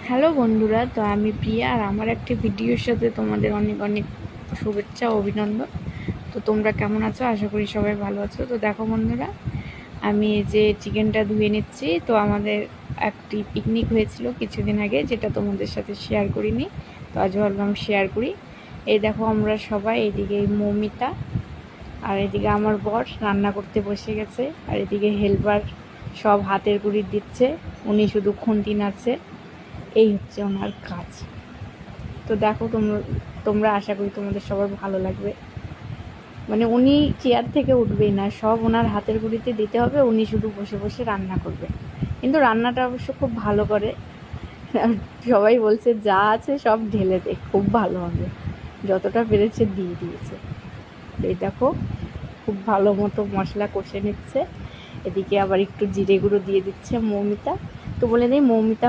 Hello বন্ধুরা, তো আমি প্রিয়া আর আমার একটি ভিডিওর সাথে তোমাদের অনেক অনেক শুভেচ্ছা ও অভিনন্দন। তো তোমরা কেমন আছো? আশা করি সবাই ভালো আছো। তো দেখো বন্ধুরা, আমি এই যে চিকেনটা ধুয়ে নিচ্ছি। তো আমাদের একটি পিকনিক হয়েছিল কিছুদিন আগে, যেটা তোমাদের সাথে শেয়ার করিনি, তো আজ ভাবলাম শেয়ার করি। এই দেখো আমরা সবাই, এদিকে মৌমিতা আর এদিকে আমার বর রান্না করতে বসে গেছে, আর এদিকে হেল্পার সব হাতের গুঁড়ি দিচ্ছে, উনি শুধু খুন্তি নাড়ছে। এই হচ্ছে ওনার কাজ। তো দেখো তোমরা আশা করি তোমাদের সবার ভালো লাগবে। মানে উনি চেয়ার থেকে উঠবেই না, সব ওনার হাতের গুঁড়িতে দিতে হবে, উনি শুধু বসে বসে রান্না করবে। কিন্তু রান্নাটা অবশ্য খুব ভালো করে। আর সবাই বলছে যা আছে সব ঢেলে দে, খুব ভালো হবে। যতটা পেরেছে দিয়ে দিয়েছে। এই দেখো খুব ভালো মতো মশলা কষে নিচ্ছে। এদিকে আবার একটু জিরে গুঁড়ো দিয়ে দিচ্ছে মৌমিতা। তো বলে দিই, মৌমিতা